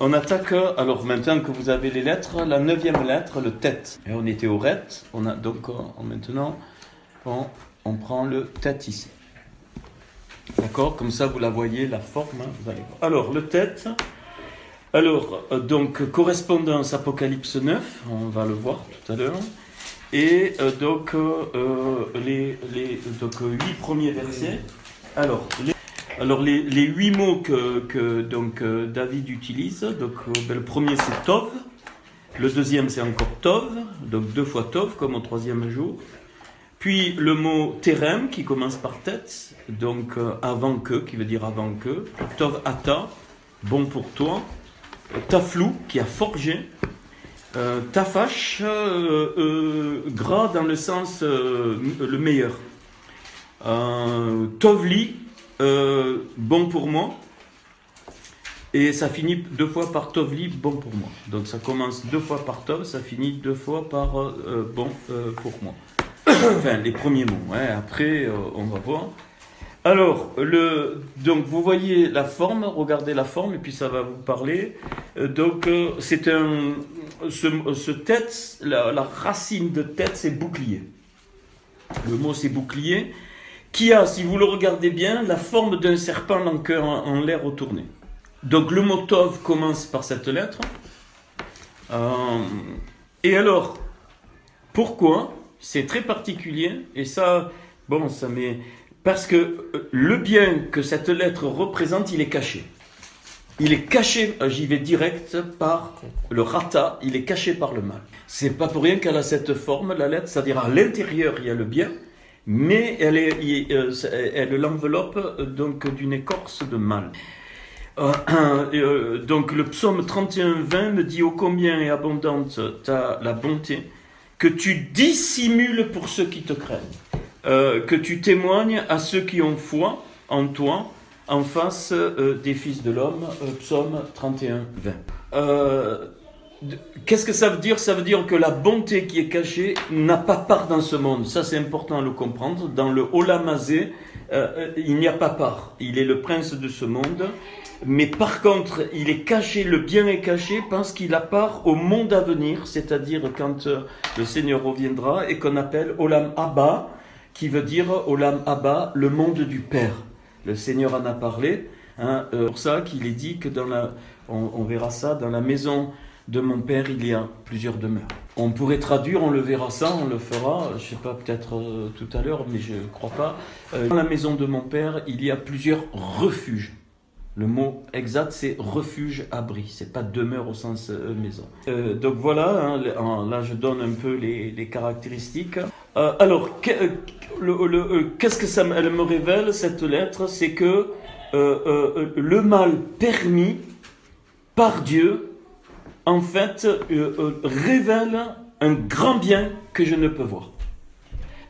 on attaque, alors maintenant que vous avez les lettres, la 9e lettre, le tête. Et on était au ret, maintenant, on prend le tête ici. D'accord? Comme ça, vous la voyez, la forme. Hein, vous allez voir. Alors, le tête. Alors, donc, correspondance Apocalypse 9, on va le voir tout à l'heure. Et donc, 8 premiers versets. Alors, les 8 mots que David utilise. Donc, le premier, c'est Tov. Le deuxième, c'est encore Tov. Donc, 2 fois Tov, comme au 3e jour. Puis le mot terem qui commence par tête, donc avant que, qui veut dire avant que. Tov ata, bon pour toi. Taflou, qui a forgé. Tafash, gras dans le sens le meilleur. Tovli, bon pour moi. Et ça finit 2 fois par Tovli, bon pour moi. Donc ça commence 2 fois par Tov, ça finit 2 fois par bon pour moi. Enfin, les premiers mots. Hein. Après, on va voir. Alors, donc vous voyez la forme, regardez la forme, et puis ça va vous parler. Donc, c'est ce tête, la racine de tête, c'est bouclier. Le mot, c'est bouclier, qui a, si vous le regardez bien, la forme d'un serpent en l'air retourné. Donc, le mot Tov commence par cette lettre. Et alors, pourquoi ? C'est très particulier, et ça, bon, ça met... Parce que le bien que cette lettre représente, il est caché. Il est caché, j'y vais direct, par le rata, il est caché par le mal. C'est pas pour rien qu'elle a cette forme, la lettre, c'est-à-dire à l'intérieur, il y a le bien, mais elle l'enveloppe donc d'une écorce de mal. Donc le psaume 31-20 me dit « Ô combien est abondante la bonté » que tu dissimules pour ceux qui te craignent, que tu témoignes à ceux qui ont foi en toi, en face des fils de l'homme, psaume 31-20. Qu'est-ce que ça veut dire? Ça veut dire que la bonté qui est cachée n'a pas part dans ce monde. Ça, c'est important à le comprendre. Dans le Olam Hazé, il n'y a pas part. Il est le prince de ce monde. Mais par contre, il est caché, le bien est caché parce qu'il a part au monde à venir, c'est-à-dire quand le Seigneur reviendra et qu'on appelle Olam Abba, qui veut dire Olam Abba, le monde du Père. Le Seigneur en a parlé, hein, pour ça qu'il est dit que on verra ça, dans la maison de mon Père, il y a plusieurs demeures. On pourrait traduire, on le verra ça, on le fera, je ne sais pas, peut-être tout à l'heure, mais je ne crois pas. Dans la maison de mon Père, il y a plusieurs refuges. Le mot exact, c'est refuge, abri. C'est pas demeure au sens maison. Donc voilà, hein, là je donne un peu les caractéristiques. Alors, qu'est-ce que elle me révèle, cette lettre? C'est que le mal permis par Dieu, en fait, révèle un grand bien que je ne peux voir.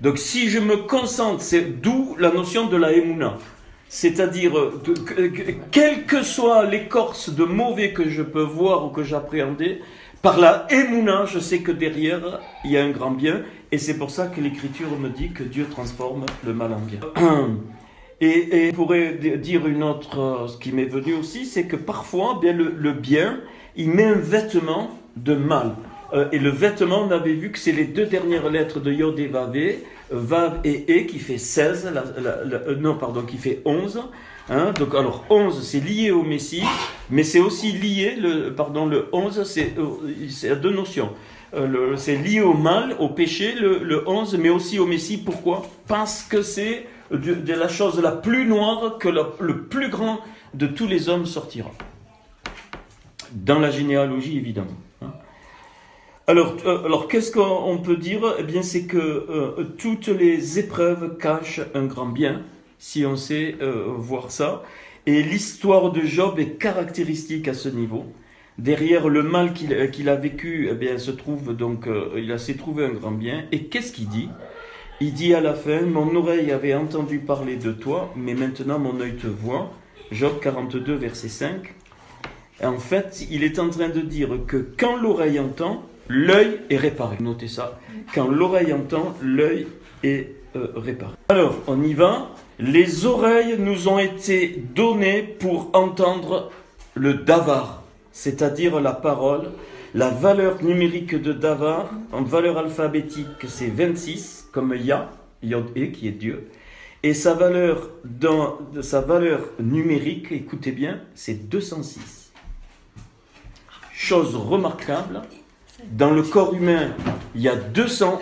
Donc si je me concentre, c'est d'où la notion de la Emouna. C'est-à-dire, quelle que soit l'écorce de mauvais que je peux voir ou que j'appréhendais, par la Emouna, je sais que derrière, il y a un grand bien. Et c'est pour ça que l'Écriture me dit que Dieu transforme le mal en bien. Et je pourrais dire une autre, ce qui m'est venu aussi, c'est que parfois, bien, le bien, il met un vêtement de mal. Et le vêtement, on avait vu que c'est les 2 dernières lettres de Yod et Vavé, Vav et E, qui fait 16, qui fait 11. Hein, donc, alors, 11, c'est lié au Messie, mais c'est aussi lié, le 11, c'est à 2 notions. C'est lié au mal, au péché, le 11, mais aussi au Messie. Pourquoi? Parce que c'est de la chose la plus noire que le plus grand de tous les hommes sortira. Dans la généalogie, évidemment. Hein. Alors qu'est-ce qu'on peut dire? Eh bien, c'est que toutes les épreuves cachent un grand bien, si on sait voir ça. Et l'histoire de Job est caractéristique à ce niveau. Derrière le mal qu'il a vécu, eh bien, s'est trouvé un grand bien. Et qu'est-ce qu'il dit? Il dit à la fin, mon oreille avait entendu parler de toi, mais maintenant mon œil te voit. Job 42, verset 5. Et en fait, il est en train de dire que quand l'oreille entend, l'œil est réparé. Notez ça. Quand l'oreille entend, l'œil est réparé. Alors, on y va. Les oreilles nous ont été données pour entendre le davar, c'est-à-dire la parole. La valeur numérique de Davar, en valeur alphabétique, c'est 26, comme Yod-E, qui est Dieu. Et sa valeur numérique, écoutez bien, c'est 206. Chose remarquable, dans le corps humain, il y a 200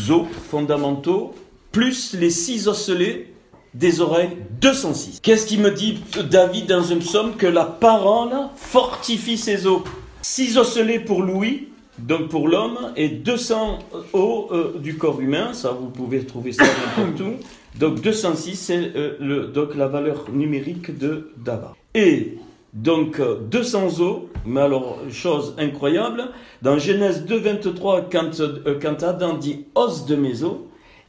os fondamentaux, plus les 6 osselets des oreilles, 206. Qu'est-ce qu'il me dit David dans un psaume? Que la parole fortifie ses os. 6 osselets pour Louis, donc pour l'homme, et 200 os du corps humain, ça vous pouvez trouver ça n'importe où. Donc 206, c'est donc la valeur numérique de Davar. Et donc 200 os, mais alors chose incroyable, dans Genèse 2, 23, quand Adam dit os de mes os,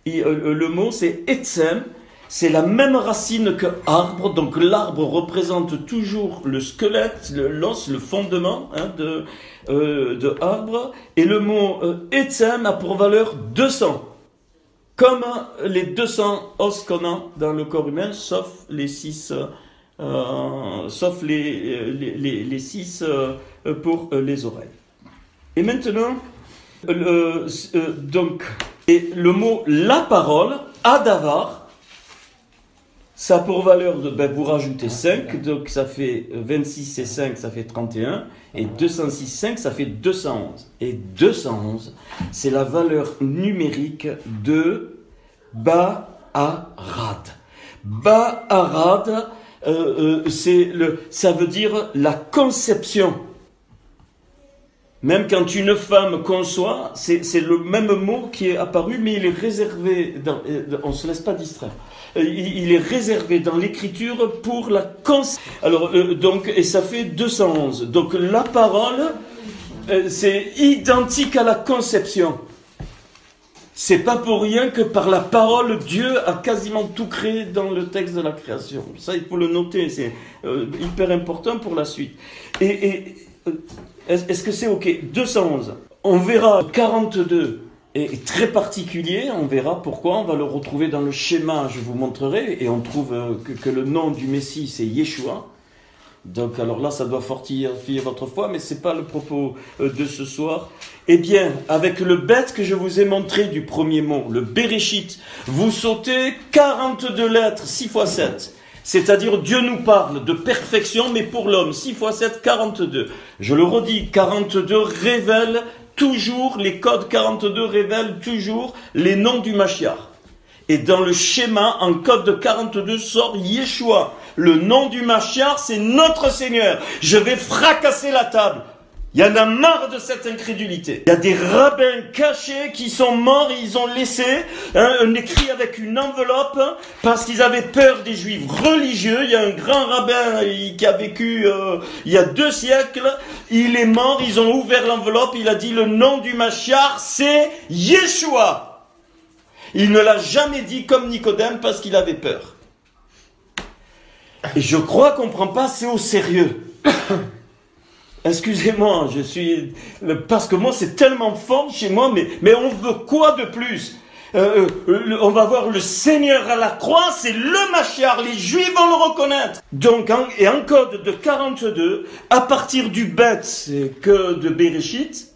le mot c'est etzem. C'est la même racine que arbre, donc l'arbre représente toujours le squelette, l'os, le fondement de arbre, et le mot etzem a pour valeur 200, comme les 200 os qu'on a dans le corps humain, sauf les 6, sauf les 6 pour les oreilles. Et maintenant, donc, et le mot la parole, adavar, ça a pour valeur de, vous rajoutez 5, donc ça fait 26 et 5, ça fait 31, et 206, 5, ça fait 211. Et 211, c'est la valeur numérique de Ba'arad. Ba'arad, ça veut dire la conception. Même quand une femme conçoit, c'est le même mot qui est apparu, mais il est réservé, on ne se laisse pas distraire. Il est réservé dans l'écriture pour la conception. Alors, donc, et ça fait 211. Donc, la parole, c'est identique à la conception. C'est pas pour rien que par la parole, Dieu a quasiment tout créé dans le texte de la création. Ça, il faut le noter, c'est hyper important pour la suite. Est-ce que c'est OK? 211. On verra 42 est très particulier, on verra pourquoi, on va le retrouver dans le schéma, je vous montrerai, et on trouve que le nom du Messie, c'est Yeshua. Donc alors là, ça doit fortifier votre foi, mais ce n'est pas le propos de ce soir. Eh bien, avec le bête que je vous ai montré du premier mot, le Bereshit, vous sautez 42 lettres, 6 x 7. C'est-à-dire, Dieu nous parle de perfection, mais pour l'homme, 6 x 7, 42. Je le redis, 42 révèle toujours, les codes 42 révèlent toujours les noms du Mashiach. Et dans le schéma, en code de 42 sort Yeshua. Le nom du Mashiach, c'est notre Seigneur. Je vais fracasser la table. Il y en a marre de cette incrédulité. Il y a des rabbins cachés qui sont morts et ils ont laissé un écrit avec une enveloppe parce qu'ils avaient peur des juifs religieux. Il y a un grand rabbin qui a vécu il y a 2 siècles. Il est mort, ils ont ouvert l'enveloppe, il a dit le nom du Mashiach, c'est Yeshua. Il ne l'a jamais dit comme Nicodème parce qu'il avait peur. Et je crois qu'on ne prend pas assez au sérieux. Excusez-moi, parce que moi c'est tellement fort chez moi, mais on veut quoi de plus? On va voir le Seigneur à la croix, c'est le Mashiach, les Juifs vont le reconnaître. Donc, et en code de 42, à partir du bête, c'est que de Bereshit,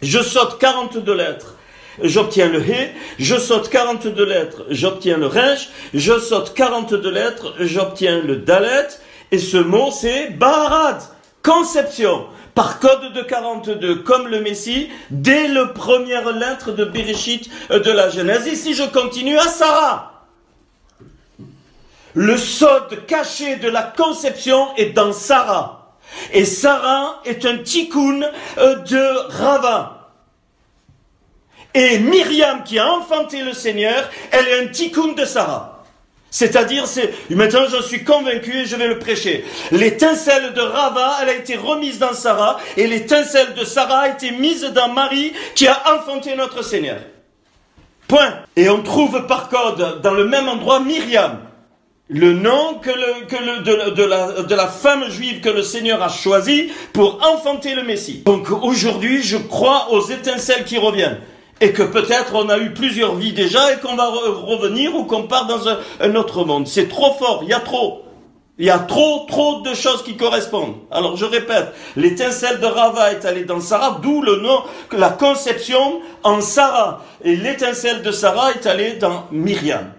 je saute 42 lettres. J'obtiens le He, je saute 42 lettres, j'obtiens le Resh, je saute 42 lettres, j'obtiens le Dalet, et ce mot c'est Ba'arad. Conception, par code de 42, comme le Messie, dès la première lettre de Bereshit de la Genèse. Ici, je continue à Sarah. Le sod caché de la conception est dans Sarah. Et Sarah est un tikkun de Rava. Et Myriam, qui a enfanté le Seigneur, elle est un tikkun de Sarah. C'est-à-dire, maintenant je suis convaincu et je vais le prêcher. L'étincelle de Rava, elle a été remise dans Sarah, et l'étincelle de Sarah a été mise dans Marie, qui a enfanté notre Seigneur. Point. Et on trouve par code, dans le même endroit, Myriam. Le nom de la femme juive que le Seigneur a choisi pour enfanter le Messie. Donc aujourd'hui, je crois aux étincelles qui reviennent. Et que peut-être on a eu plusieurs vies déjà et qu'on va revenir ou qu'on part dans un autre monde. C'est trop fort, il y a trop. Il y a trop de choses qui correspondent. Alors je répète, l'étincelle de Rava est allée dans Sarah, d'où le nom, la conception en Sarah. Et l'étincelle de Sarah est allée dans Myriam.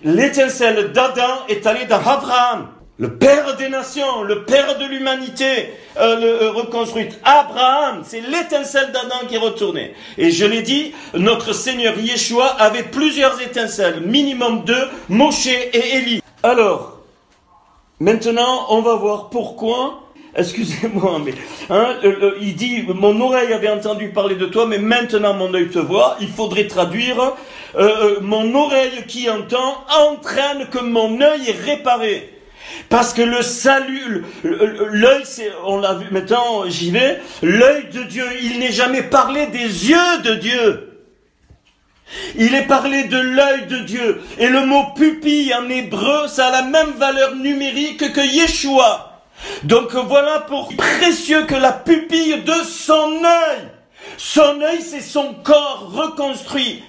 L'étincelle d'Adam est allée dans Abraham, le père des nations, le père de l'humanité reconstruite. Abraham, c'est l'étincelle d'Adam qui est retournée. Et je l'ai dit, notre Seigneur Yeshua avait plusieurs étincelles, minimum 2, Moshe et Élie. Alors, maintenant, on va voir pourquoi, excusez-moi, mais il dit, mon oreille avait entendu parler de toi, mais maintenant mon œil te voit. Il faudrait traduire, mon oreille qui entend entraîne que mon œil est réparé. Parce que le salut, l'œil, on l'a vu, maintenant j'y vais, l'œil de Dieu, il n'est jamais parlé des yeux de Dieu. Il est parlé de l'œil de Dieu. Et le mot pupille en hébreu, ça a la même valeur numérique que Yeshua. Donc voilà pour précieux que la pupille de son œil. Son œil, c'est son corps reconstruit.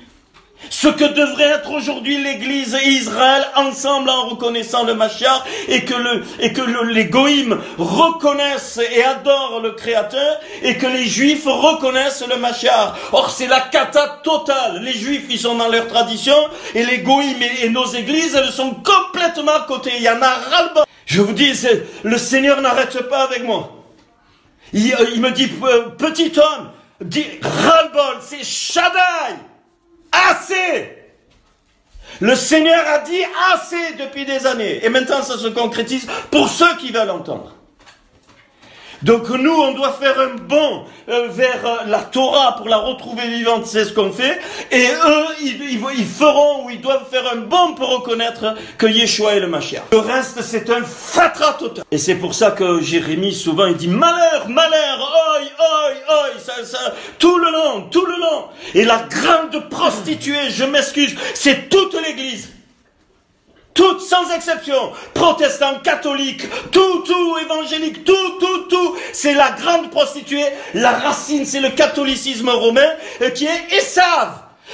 Ce que devrait être aujourd'hui l'Église et Israël ensemble en reconnaissant le Mashiach et que les Goïms reconnaissent et adorent le Créateur et que les Juifs reconnaissent le Mashiach. Or c'est la cata totale. Les Juifs ils sont dans leur tradition et les Goïms et nos églises elles sont complètement à côté. Il y en a ras-le-bol. Je vous dis, le Seigneur n'arrête pas avec moi. Il me dit, petit homme, dis ras-le-bol, c'est Shaddai. Assez! Le Seigneur a dit assez depuis des années. Et maintenant, ça se concrétise pour ceux qui veulent entendre. Donc nous, on doit faire un bond vers la Torah pour la retrouver vivante, c'est ce qu'on fait. Et eux, ils feront ou ils doivent faire un bond pour reconnaître que Yeshua est le Mashiach. Le reste, c'est un fatras total. Et c'est pour ça que Jérémie, souvent, il dit malheur, oi, tout le long. Et la grande prostituée, je m'excuse, c'est toute l'Église. Toutes sans exception, protestants, catholiques, tout, évangélique, tout, c'est la grande prostituée. La racine, c'est le catholicisme romain qui est Esav.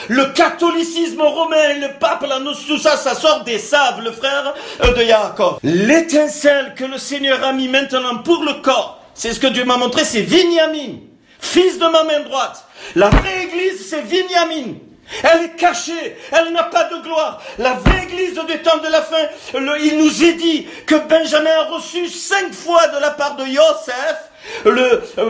Le catholicisme romain, le pape, tout ça sort d'Esav, le frère de Yaakov. L'étincelle que le Seigneur a mis maintenant pour le corps, c'est ce que Dieu m'a montré, c'est Binyamin, fils de ma main droite. La vraie église, c'est Binyamin. Elle est cachée, elle n'a pas de gloire. La vraie église des temps de la fin, il nous est dit que Benjamin a reçu 5 fois de la part de Yosef,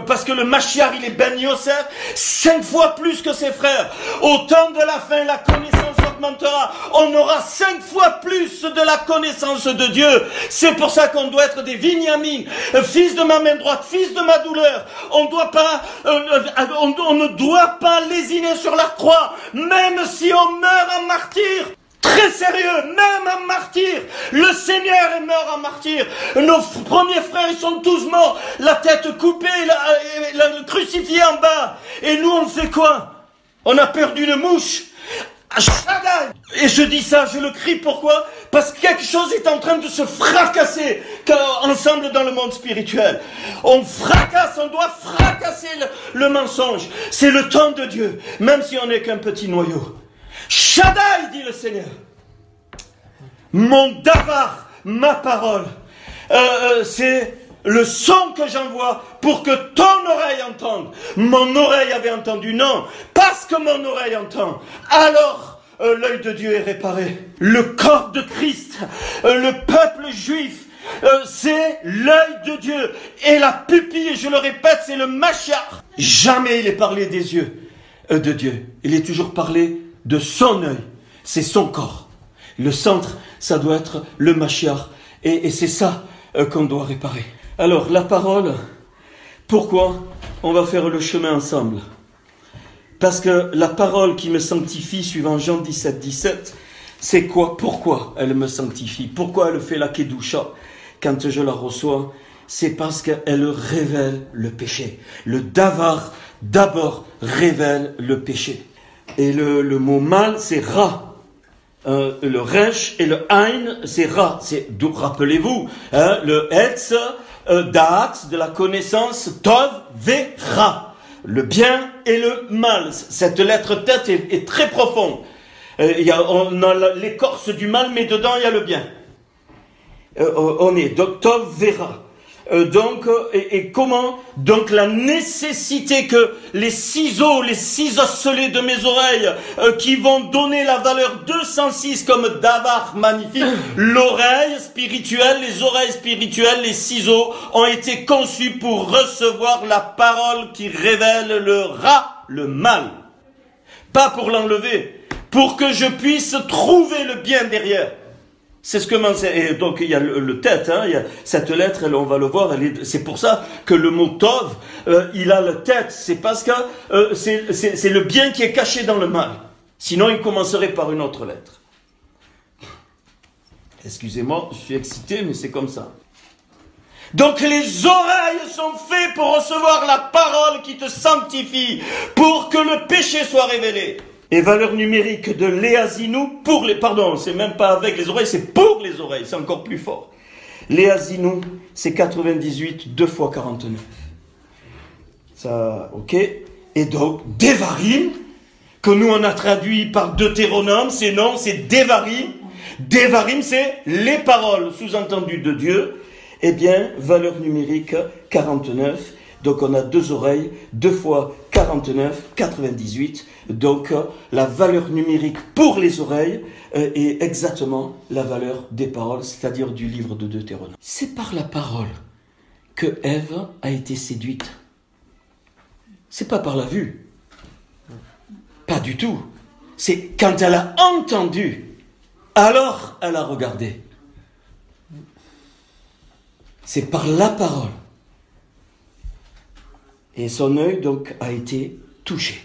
parce que le Mashiach il est Ben Yosef, 5 fois plus que ses frères. Au temps de la fin, la connaissance augmentera. On aura 5 fois plus de la connaissance de Dieu. C'est pour ça qu'on doit être des Binyamin, fils de ma main droite, fils de ma douleur. On ne doit pas lésiner sur la croix, même si on meurt en martyr. Très sérieux, même un martyr. Le Seigneur est mort en martyr. Nos premiers frères, ils sont tous morts. La tête coupée, le crucifié en bas. Et nous, on fait quoi? On a perdu une mouche. Shaddai. Et je dis ça, je le crie, pourquoi? Parce que quelque chose est en train de se fracasser ensemble dans le monde spirituel. On fracasse, on doit fracasser le mensonge. C'est le temps de Dieu, même si on n'est qu'un petit noyau. Shaddai, dit le Seigneur. Mon davar, ma parole, c'est le son que j'envoie pour que ton oreille entende. Mon oreille avait entendu, non, parce que mon oreille entend. Alors, l'œil de Dieu est réparé. Le corps de Christ, le peuple juif, c'est l'œil de Dieu. Et la pupille, je le répète, c'est le Mashiach. Jamais il est parlé des yeux de Dieu. Il est toujours parlé de son œil, c'est son corps. Le centre, ça doit être le Mashiach. Et c'est ça qu'on doit réparer. Alors, la parole, pourquoi on va faire le chemin ensemble? Parce que la parole qui me sanctifie, suivant Jean 17, 17, c'est quoi? Pourquoi elle me sanctifie? Pourquoi elle fait la Kedusha quand je la reçois? C'est parce qu'elle révèle le péché. Le davar, d'abord, révèle le péché. Et le mot mal, c'est ra. Le resh et le ain, c'est ra. Rappelez-vous, le etz, da'at, de la connaissance, tov, ve, ra. Le bien et le mal. Cette lettre tête est très profonde. On a l'écorce du mal, mais dedans il y a le bien. On est donc Tov Vera. Et comment? Donc la nécessité que les ciseaux, les 6 osselets de mes oreilles, qui vont donner la valeur 206 comme davar magnifique, l'oreille spirituelle, les oreilles spirituelles, les ciseaux ont été conçus pour recevoir la parole qui révèle le rat, le mal. Pas pour l'enlever, pour que je puisse trouver le bien derrière. C'est ce que et donc il y a le tête, hein, il y a cette lettre, on va le voir, c'est pour ça que le mot Tov, il a le tête, c'est parce que c'est le bien qui est caché dans le mal. Sinon il commencerait par une autre lettre. Excusez-moi, je suis excité, mais c'est comme ça. Donc les oreilles sont faites pour recevoir la parole qui te sanctifie, pour que le péché soit révélé. Et valeur numérique de Léazinu pour les... Pardon, c'est même pas avec les oreilles, c'est pour les oreilles, c'est encore plus fort. Léazinu, c'est 98, 2 fois 49. Ça, ok. Et donc, Devarim, que nous on a traduit par Deutéronome, c'est non, c'est Devarim. Devarim, c'est les paroles, sous-entendues de Dieu. Eh bien, valeur numérique 49. Donc on a 2 oreilles, 2 fois 49, 98. Donc la valeur numérique pour les oreilles est exactement la valeur des paroles, c'est-à-dire du livre de Deutéronome. C'est par la parole que Ève a été séduite. C'est pas par la vue. Pas du tout. C'est quand elle a entendu, alors elle a regardé. C'est par la parole. Et son œil, donc, a été touché.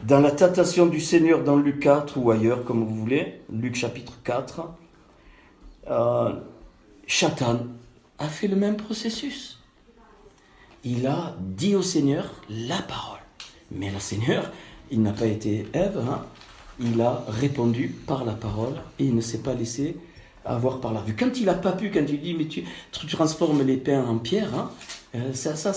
Dans la tentation du Seigneur dans Luc 4 ou ailleurs, comme vous voulez, Luc chapitre 4, Satan a fait le même processus. Il a dit au Seigneur la parole. Mais le Seigneur, il n'a pas été Ève, hein, il a répondu par la parole et il ne s'est pas laissé avoir par la vue. Quand il n'a pas pu, quand il dit, mais tu transformes les pains en pierre, hein,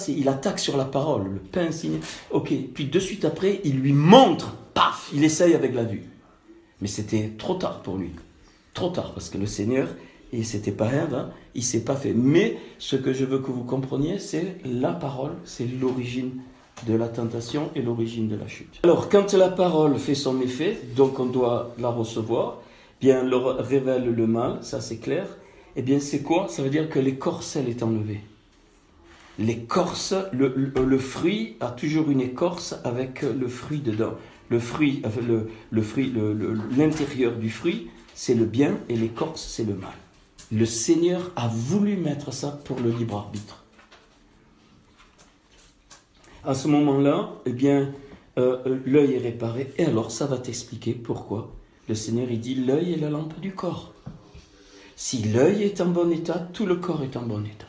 il attaque sur la parole, le pain signé. Ok, puis de suite après, il lui montre, paf, il essaye avec la vue. Mais c'était trop tard pour lui. Trop tard, parce que le Seigneur, et c'était pas Ève, hein, il ne s'est pas fait. Mais ce que je veux que vous compreniez, c'est la parole, c'est l'origine de la tentation et l'origine de la chute. Alors, quand la parole fait son effet, donc on doit la recevoir, bien, elle révèle le mal, ça c'est clair. Eh bien, c'est quoi? Ça veut dire que l'écorce, elle est enlevée. L'écorce, le fruit a toujours une écorce avec le fruit dedans. Le fruit, l'intérieur du fruit, c'est le bien et l'écorce, c'est le mal. Le Seigneur a voulu mettre ça pour le libre arbitre. À ce moment-là, eh bien, l'œil est réparé. Et alors, ça va t'expliquer pourquoi. Le Seigneur, il dit, l'œil est la lampe du corps. Si l'œil est en bon état, tout le corps est en bon état.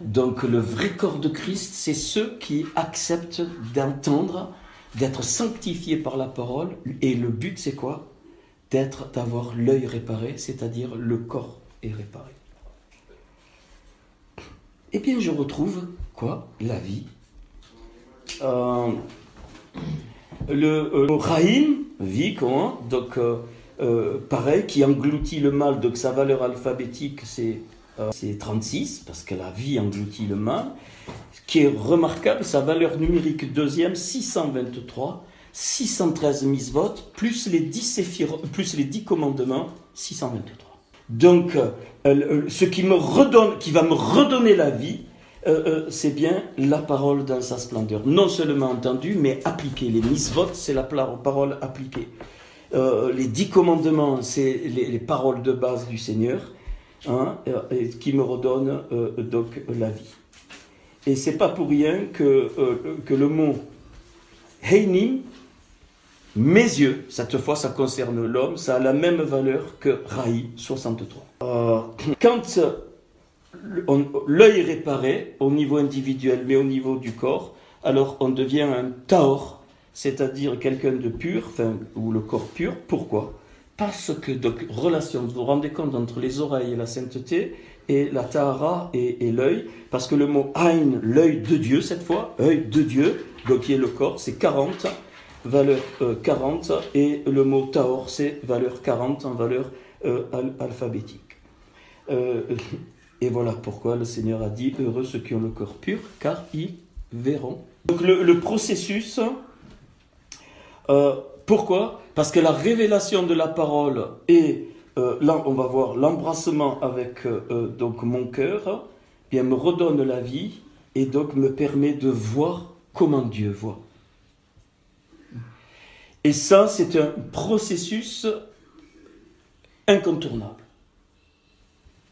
Donc le vrai corps de Christ, c'est ceux qui acceptent d'entendre, d'être sanctifiés par la parole. Et le but, c'est quoi? D'avoir l'œil réparé, c'est-à-dire le corps est réparé. Eh bien, je retrouve, quoi? La vie. Le Rahim, vie, comment? Donc, pareil, qui engloutit le mal, donc sa valeur alphabétique, c'est 36, parce que la vie engloutit le mal. Ce qui est remarquable, sa valeur numérique deuxième, 623, 613 misvot, plus les 10 commandements, 623. Donc, ce qui va me redonner la vie, c'est bien la parole dans sa splendeur. Non seulement entendue, mais appliquée. Les misvot, c'est la parole appliquée. Les 10 commandements, c'est les paroles de base du Seigneur, hein, qui me redonnent donc la vie. Et c'est pas pour rien que le mot Heinim, mes yeux, cette fois ça concerne l'homme, ça a la même valeur que Raï 63. Quand l'œil est réparé au niveau individuel, mais au niveau du corps, alors on devient un taor, c'est-à-dire quelqu'un de pur, ou le corps pur. Pourquoi? Parce que, donc, relation, vous vous rendez compte, entre les oreilles et la sainteté, et la tahara et l'œil, parce que le mot Aïn, l'œil de Dieu, cette fois, œil de Dieu, donc qui est le corps, c'est 40, valeur 40, et le mot Tahor, c'est valeur 40 en valeur alphabétique. Et voilà pourquoi le Seigneur a dit « Heureux ceux qui ont le cœur pur, car ils verront ». Donc le processus, pourquoi ? Parce que la révélation de la parole et là on va voir l'embrassement avec donc mon cœur, bien me redonne la vie et donc me permet de voir comment Dieu voit. Et ça, c'est un processus incontournable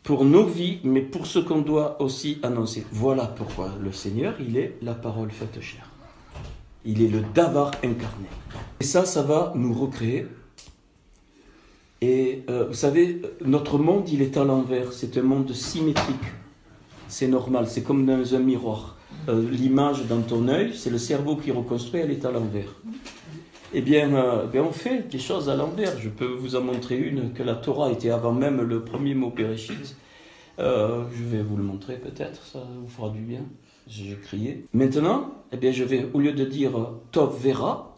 pour nos vies, mais pour ce qu'on doit aussi annoncer. Voilà pourquoi le Seigneur, il est la parole faite chair. Il est le Davar incarné. Et ça va nous recréer. Et vous savez, notre monde, il est à l'envers. C'est un monde symétrique. C'est normal, c'est comme dans un miroir. L'image dans ton œil, c'est le cerveau qui reconstruit, elle est à l'envers. Eh bien, on fait des choses à l'envers. Je peux vous en montrer une, que la Torah était avant même le premier mot Bereshit. Je vais vous le montrer peut-être, ça vous fera du bien. J'ai crié. Maintenant, eh bien, je vais, au lieu de dire Tov Vera,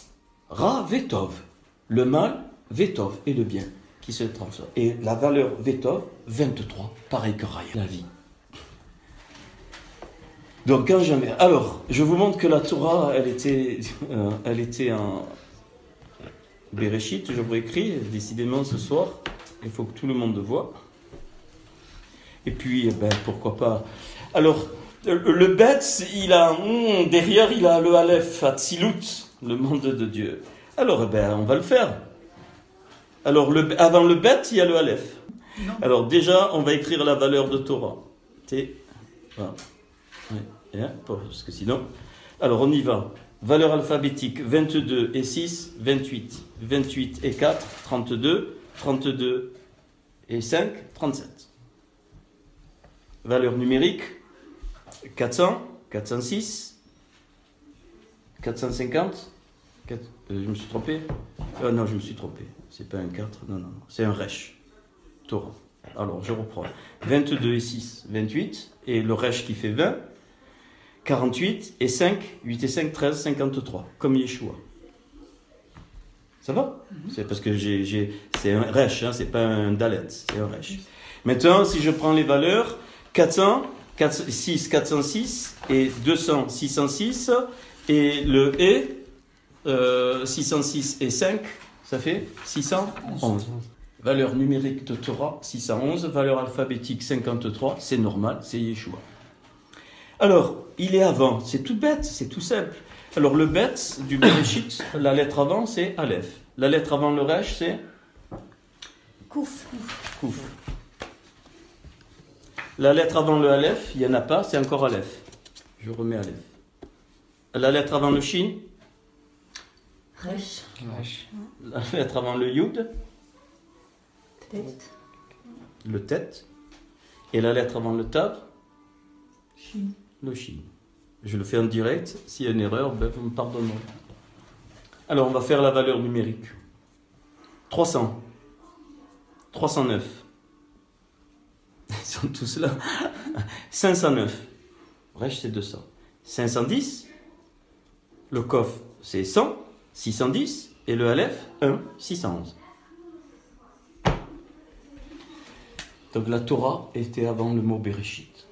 Ra Vetov. Le mal, Vetov, et le bien, qui se transforme. Et la valeur Vetov, 23, pareil que Raya, la vie. Donc, quand jamais. Alors, je vous montre que la Torah, elle était en Bereshit, je vous écrit, décidément ce soir, il faut que tout le monde le voie. Et puis, pourquoi pas. Alors, le Bet, derrière, il a le Aleph, Atzilut, le monde de Dieu. Alors, on va le faire. Alors, avant le Bet, il y a le Aleph. Non. Alors, déjà, on va écrire la valeur de Torah. Voilà. Ouais. Parce que sinon... Alors, on y va. Valeur alphabétique, 22 et 6, 28. 28 et 4, 32. 32 et 5, 37. Valeur numérique, 400, 406, 450. Je me suis trompé ? Non, je me suis trompé. C'est pas un 4, non. C'est un Resh. Torah. Alors, je reprends. 22 et 6, 28. Et le Resh qui fait 20. 48 et 5, 8 et 5, 13, 53, comme Yeshua. Ça va ? C'est parce que c'est un Resh, hein, c'est pas un Dalet, c'est un Resh. Maintenant, si je prends les valeurs, 400, 406 et 200, 606, et le E, 606 et 5, ça fait 611. Valeur numérique de Torah, 611, valeur alphabétique 53, c'est normal, c'est Yeshua. Alors, il est avant, c'est tout bête, c'est tout simple. Alors, le bête du Bereshit, la lettre avant, c'est Aleph. La lettre avant le Resh, c'est Kouf. La lettre avant le Aleph, il n'y en a pas, c'est encore Aleph. Je remets Aleph. La lettre avant le Shin, Resh. La lettre avant le Yud, Tête. le Tet. Et la lettre avant le Tav, Shin. le Shin. Je le fais en direct. S'il y a une erreur, vous me pardonnerez. Alors, on va faire la valeur numérique. 300. 309. Ils sont tous là. 509. Resh, c'est 200. 510. Le Kof, c'est 100. 610. Et le Aleph, 1. 611. Donc, la Torah était avant le mot Bereshit.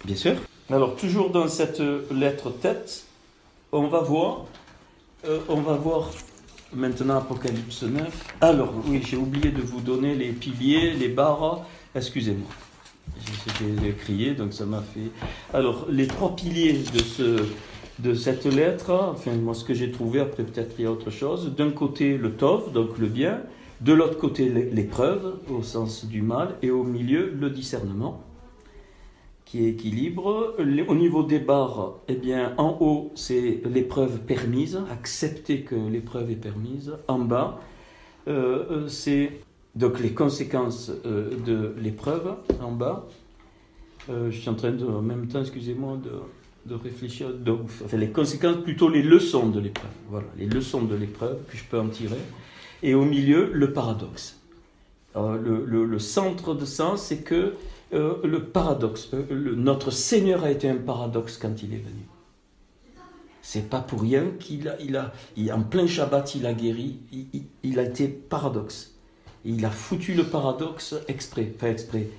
Bien sûr. Alors, toujours dans cette lettre tête, on va voir maintenant Apocalypse 9. Alors, oui, j'ai oublié de vous donner les piliers, les barres. Excusez-moi. J'ai crié, donc ça m'a fait... Alors, les 3 piliers de cette lettre, enfin, moi, ce que j'ai trouvé, après peut-être il y a autre chose. D'un côté, le Tov, donc le bien. De l'autre côté, l'épreuve, au sens du mal. Et au milieu, le discernement, qui équilibre. Au niveau des barres, eh bien, en haut, c'est l'épreuve permise, accepter que l'épreuve est permise. En bas, c'est donc les conséquences de l'épreuve, en bas. Je suis en train de, en même temps, excusez-moi, de réfléchir. Enfin, les conséquences, plutôt les leçons de l'épreuve. Voilà, les leçons de l'épreuve que je peux en tirer. Et au milieu, le paradoxe. Le centre de ça, c'est que le paradoxe, notre Seigneur a été un paradoxe quand il est venu. C'est pas pour rien en plein Shabbat, il a guéri, il a été paradoxe. Il a foutu le paradoxe exprès, enfin exprès,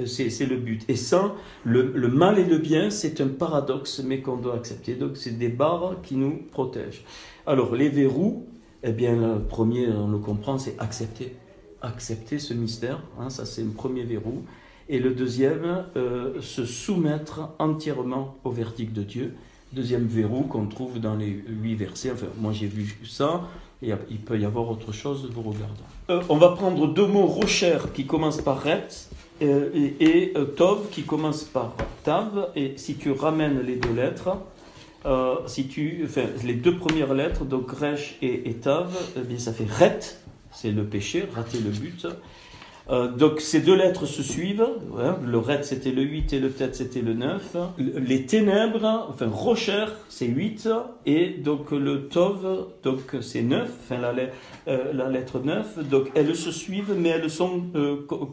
c'est le but. Et ça, le mal et le bien, c'est un paradoxe, mais qu'on doit accepter. Donc c'est des barres qui nous protègent. Alors les verrous, eh bien le premier, on le comprend, c'est accepter. Accepter ce mystère, hein, ça c'est le premier verrou. Et le deuxième, se soumettre entièrement au verdict de Dieu. Deuxième verrou qu'on trouve dans les 8 versets. Enfin, moi j'ai vu ça, et il peut y avoir autre chose, vous regardez. On va prendre 2 mots rocher qui commencent par ret et tov qui commence par tav. Et si tu ramènes les 2 lettres, les 2 premières lettres, donc resh et tav, eh bien ça fait ret, c'est le péché, rater le but. Donc ces 2 lettres se suivent, ouais, le ret c'était le 8 et le tet c'était le 9. Les ténèbres, enfin rocher c'est 8 et donc le tov donc c'est 9, enfin la lettre 9, donc elles se suivent mais elles sont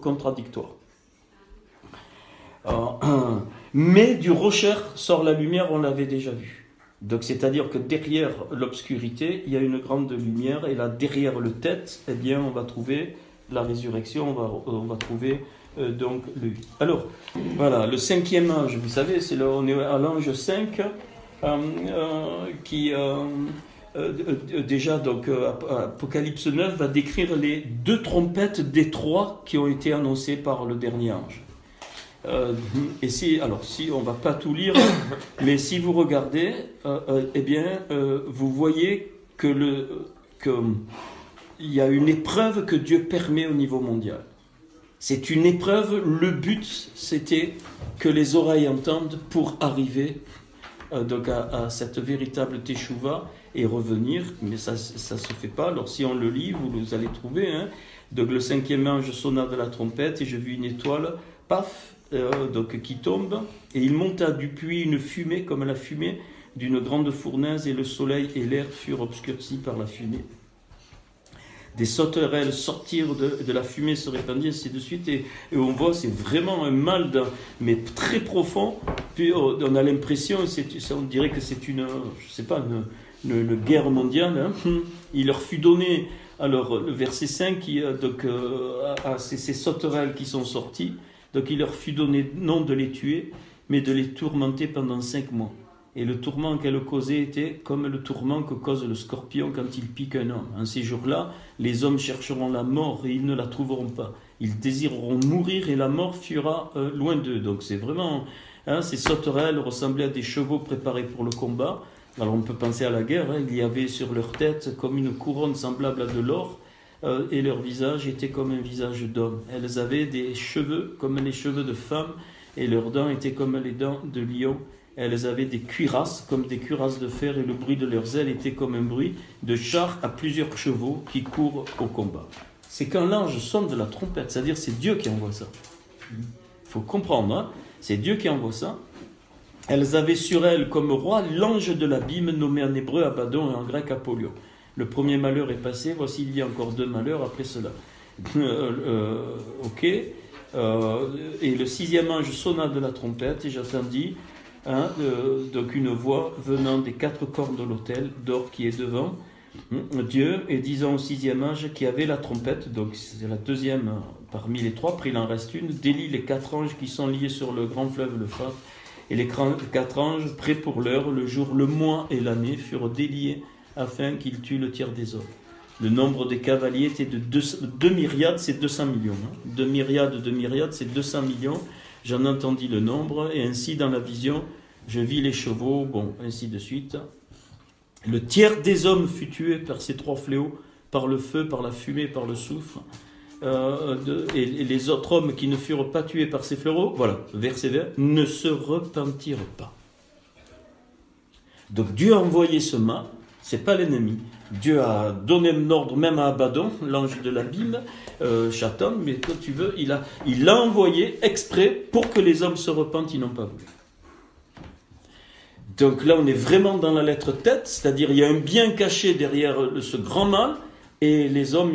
contradictoires. Mais du rocher sort la lumière, on l'avait déjà vu. Donc c'est-à-dire que derrière l'obscurité, il y a une grande lumière et là derrière le tet, eh bien on va trouver la résurrection, on va trouver donc le 8. Alors, voilà, le 5e ange, vous savez, on est à l'ange 5, qui déjà, donc, Apocalypse 9 va décrire les 2 trompettes des 3 qui ont été annoncées par le dernier ange. Et si on va pas tout lire, mais si vous regardez, eh bien, vous voyez il y a une épreuve que Dieu permet au niveau mondial. C'est une épreuve, le but c'était que les oreilles entendent pour arriver donc à cette véritable teshuva et revenir, mais ça se fait pas. Alors si on le lit, vous allez trouver, hein. Donc le 5e ange sonna de la trompette et je vis une étoile, paf, donc qui tombe, et il monta du puits une fumée comme la fumée d'une grande fournaise, et le soleil et l'air furent obscurcis par la fumée. Des sauterelles sortirent de la fumée, se répandirent, ainsi de suite, et on voit, c'est vraiment un mal, mais très profond. Puis on a l'impression, on dirait que c'est une guerre mondiale. Hein. Il leur fut donné, alors le verset 5, à ces sauterelles qui sont sorties, donc il leur fut donné non de les tuer, mais de les tourmenter pendant 5 mois. Et le tourment qu'elle causait était comme le tourment que cause le scorpion quand il pique un homme. En ces jours-là, les hommes chercheront la mort et ils ne la trouveront pas. Ils désireront mourir et la mort fuira loin d'eux. Donc c'est vraiment... ces sauterelles ressemblaient à des chevaux préparés pour le combat. Alors on peut penser à la guerre. Il y avait sur leur tête comme une couronne semblable à de l'or. Et leur visage était comme un visage d'homme. Elles avaient des cheveux comme les cheveux de femmes. Et leurs dents étaient comme les dents de lion. Elles avaient des cuirasses comme des cuirasses de fer, et le bruit de leurs ailes était comme un bruit de chars à plusieurs chevaux qui courent au combat. C'est quand l'ange sonne de la trompette, c'est-à-dire c'est Dieu qui envoie ça. Il faut comprendre, hein, c'est Dieu qui envoie ça. Elles avaient sur elles comme roi l'ange de l'abîme, nommé en hébreu Abaddon et en grec Apollyon. Le premier malheur est passé, voici il y a encore 2 malheurs après cela. Ok. Et le 6e ange sonna de la trompette, et j'attendis donc une voix venant des 4 cornes de l'autel d'or qui est devant Dieu, et disant au 6e ange qui avait la trompette, donc c'est la 2e parmi les 3, puis il en reste une, délie les 4 anges qui sont liés sur le grand fleuve l'Euphrate, et les 4 anges prêts pour l'heure, le jour, le mois et l'année furent déliés afin qu'ils tuent le tiers des hommes. Le nombre des cavaliers était de 2 myriades, c'est 200 millions. 2 myriades, c'est 200 millions. J'en entendis le nombre, et ainsi dans la vision, je vis les chevaux, bon, ainsi de suite. Le tiers des hommes fut tué par ces 3 fléaux, par le feu, par la fumée, par le soufre. Et les autres hommes qui ne furent pas tués par ces fléaux, voilà, verset 20, ne se repentirent pas. Donc Dieu a envoyé ce mal, c'est pas l'ennemi. Dieu a donné un ordre même à Abaddon, l'ange de l'abîme, Satan, mais quand tu veux, il l'a envoyé exprès pour que les hommes se repentent, ils n'ont pas voulu. Donc là, on est vraiment dans la lettre tête, c'est-à-dire il y a un bien caché derrière ce grand mal, et les hommes,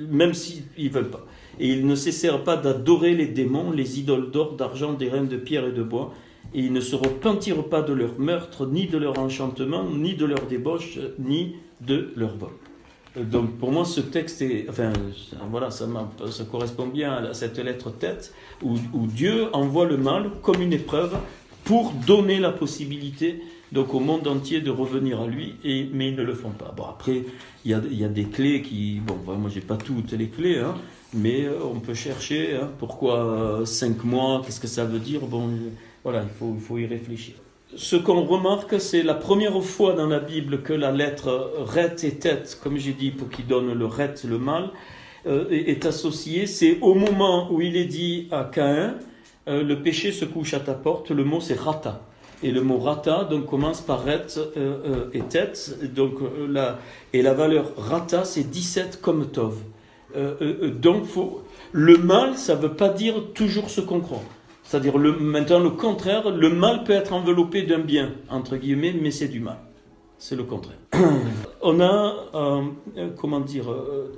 même s'ils ne veulent pas. Et ils ne cessèrent pas d'adorer les démons, les idoles d'or, d'argent, d'airain, de pierre et de bois, et ils ne se repentirent pas de leur meurtre, ni de leur enchantement, ni de leur débauche, ni de leur vol. Donc pour moi ce texte est, enfin voilà, ça correspond bien à cette lettre tête où Dieu envoie le mal comme une épreuve pour donner la possibilité donc au monde entier de revenir à lui, mais ils ne le font pas. Bon après il y a des clés qui, bon moi j'ai pas toutes les clés, hein, mais on peut chercher, hein, pourquoi 5 mois, qu'est-ce que ça veut dire, bon voilà, il faut y réfléchir. Ce qu'on remarque, c'est la première fois dans la Bible que la lettre ret et tête, comme j'ai dit, pour qu'il donne le ret, le mal, est associée. C'est au moment où il est dit à Caïn, le péché se couche à ta porte, le mot c'est rata. Et le mot rata donc, commence par ret et tête. Donc, et la valeur rata, c'est 17 comme tov. Donc, le mal, ça ne veut pas dire toujours ce qu'on croit. C'est-à-dire, maintenant, le contraire, le mal peut être enveloppé d'un bien, entre guillemets, mais c'est du mal. C'est le contraire. On a, comment dire,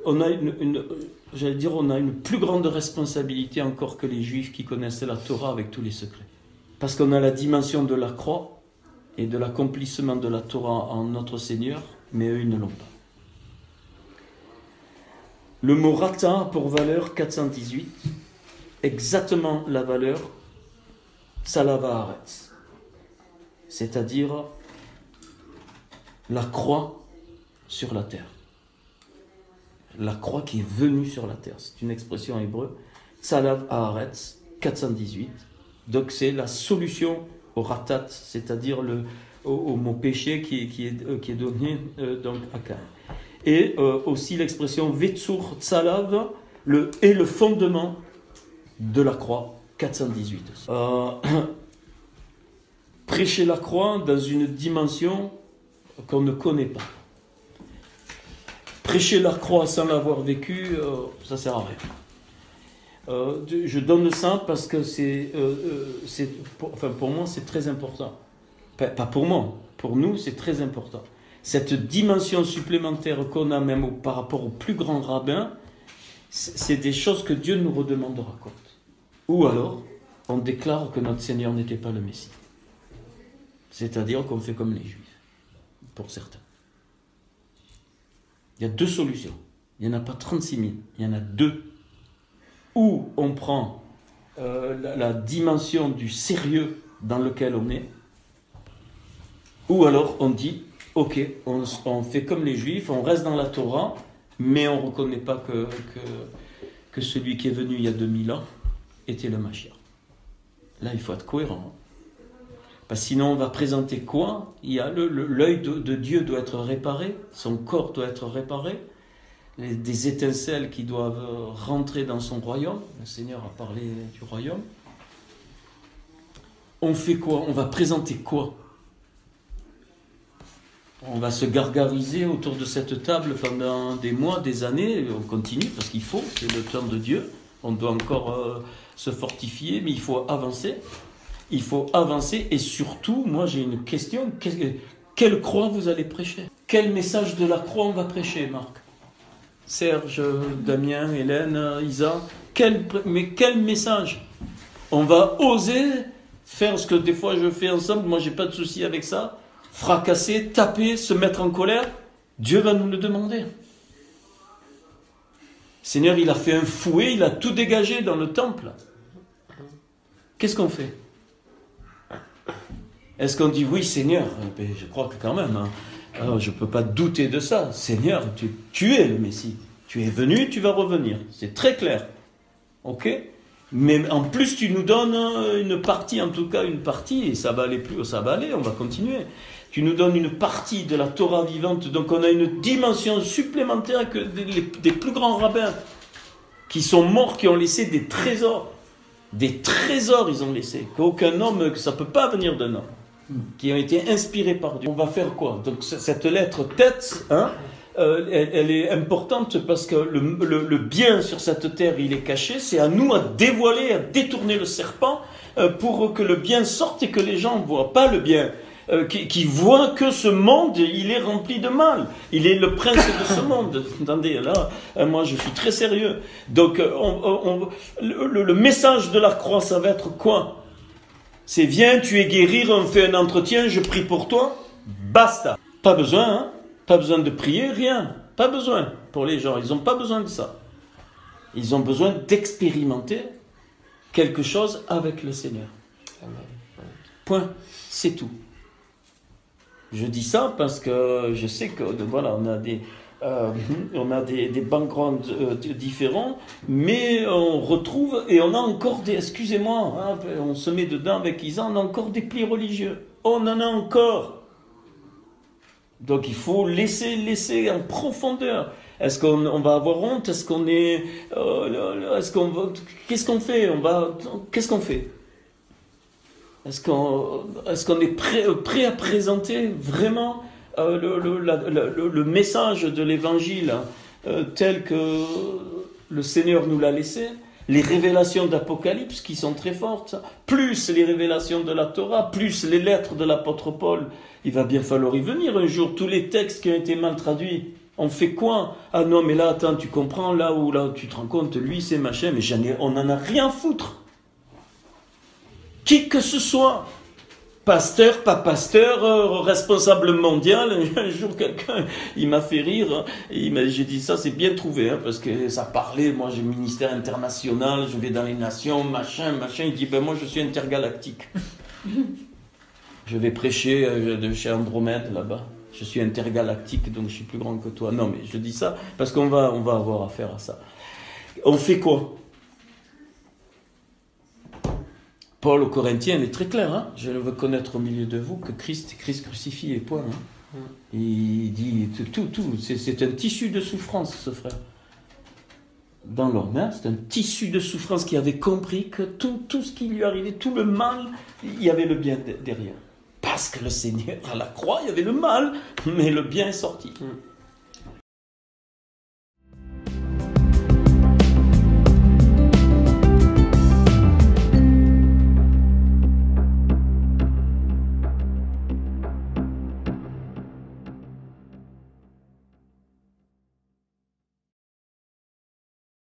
on a on a une plus grande responsabilité encore que les Juifs qui connaissaient la Torah avec tous les secrets. Parce qu'on a la dimension de la croix et de l'accomplissement de la Torah en notre Seigneur, mais eux, ils ne l'ont pas. Le mot rata a pour valeur 418, exactement la valeur Tsalava Haaretz, c'est-à-dire la croix sur la terre. La croix qui est venue sur la terre, c'est une expression en hébreu, Tsalav Haaretz 418. Donc c'est la solution au ratat, c'est-à-dire au mot péché qui est donné donc à Caïn. Et aussi l'expression Vetsur Tsalav est le fondement de la croix 418. Prêcher la croix dans une dimension qu'on ne connaît pas. Prêcher la croix sans l'avoir vécu, ça ne sert à rien. Je donne ça parce que pour moi c'est très important. Pas pour moi, pour nous c'est très important. Cette dimension supplémentaire qu'on a même par rapport au plus grand rabbin, c'est des choses que Dieu nous redemandera compte. Ou alors, on déclare que notre Seigneur n'était pas le Messie. C'est-à-dire qu'on fait comme les Juifs, pour certains. Il y a 2 solutions. Il n'y en a pas 36 000, il y en a 2. Ou on prend la dimension du sérieux dans lequel on est, ou alors on dit, ok, on fait comme les Juifs, on reste dans la Torah, mais on ne reconnaît pas que celui qui est venu il y a 2000 ans était le Mashiach. Là, il faut être cohérent. Parce que sinon, on va présenter quoi? Il y a l'œil de Dieu doit être réparé, son corps doit être réparé, des étincelles qui doivent rentrer dans son royaume. Le Seigneur a parlé du royaume. On fait quoi? On va présenter quoi? On va se gargariser autour de cette table pendant des mois, des années. On continue parce qu'il faut, c'est le temps de Dieu. On doit encore se fortifier, mais il faut avancer. Il faut avancer et surtout, moi j'ai une question. Quelle croix vous allez prêcher? Quel message de la croix on va prêcher, Marc? Serge, Damien, Hélène, Isa, mais quel message? On va oser faire ce que des fois je fais ensemble, moi j'ai pas de souci avec ça, fracasser, taper, se mettre en colère. Dieu va nous le demander. Seigneur, il a fait un fouet, il a tout dégagé dans le temple. Qu'est-ce qu'on fait? Est-ce qu'on dit oui Seigneur? Je crois que quand même, hein. Alors, je ne peux pas douter de ça. Seigneur, tu es le Messie. Tu es venu, tu vas revenir. C'est très clair. Ok? Mais en plus, tu nous donnes une partie, en tout cas une partie, et ça va aller plus haut, ça va aller, on va continuer. Tu nous donnes une partie de la Torah vivante, donc on a une dimension supplémentaire que des plus grands rabbins qui sont morts, qui ont laissé des trésors. Des trésors, ils ont laissé. Qu'aucun homme, que ça ne peut pas venir d'un homme. Qui ont été inspirés par Dieu. On va faire quoi? Donc cette lettre tête, hein, elle est importante parce que le bien sur cette terre, il est caché. C'est à nous à dévoiler, à détourner le serpent pour que le bien sorte et que les gens ne voient pas le bien. Qui voient que ce monde, il est rempli de mal. Il est le prince de ce monde. Attendez, là, moi je suis très sérieux. Donc le message de la croix, ça va être quoi? C'est viens, tu es guéri, on fait un entretien, je prie pour toi. Basta. Pas besoin, hein? Pas besoin de prier, rien. Pas besoin pour les gens. Ils n'ont pas besoin de ça. Ils ont besoin d'expérimenter quelque chose avec le Seigneur. Point. C'est tout. Je dis ça parce que je sais que voilà, on a des backgrounds différents, mais on retrouve et on a encore des, excusez-moi, hein, on se met dedans avec Isa, on a encore des plis religieux. On en a encore. Donc il faut laisser en profondeur. Est-ce qu'on va avoir honte? Est-ce qu'on est, qu'est-ce qu'on fait? Qu'est-ce qu'on fait? Est-ce qu'on est prêt à présenter vraiment le message de l'évangile tel que le Seigneur nous l'a laissé? Les révélations d'Apocalypse qui sont très fortes, plus les révélations de la Torah, plus les lettres de l'apôtre Paul. Il va bien falloir y venir un jour. Tous les textes qui ont été mal traduits, on fait quoi? Ah non, mais là, attends, tu comprends, là où là, tu te rends compte, lui, c'est machin, mais on n'en a rien à foutre. Qui que ce soit, pasteur, pas pasteur, responsable mondial. Un jour, quelqu'un, il m'a fait rire. J'ai dit ça, c'est bien trouvé, hein, parce que ça parlait. Moi, j'ai ministère international, je vais dans les nations, machin. Il dit, ben moi, je suis intergalactique. Je vais prêcher de chez Andromède là-bas. Je suis intergalactique, donc je suis plus grand que toi. Non, mais je dis ça parce qu'on va avoir affaire à ça. On fait quoi? Paul aux Corinthiens, il est très clair. Hein, je veux connaître au milieu de vous que Christ crucifié, point. Hein. Il dit tout. C'est un tissu de souffrance, ce frère. Dans l'homme, hein, c'est un tissu de souffrance qui avait compris que tout ce qui lui arrivait, tout le mal, il y avait le bien derrière. Parce que le Seigneur, à la croix, il y avait le mal, mais le bien est sorti.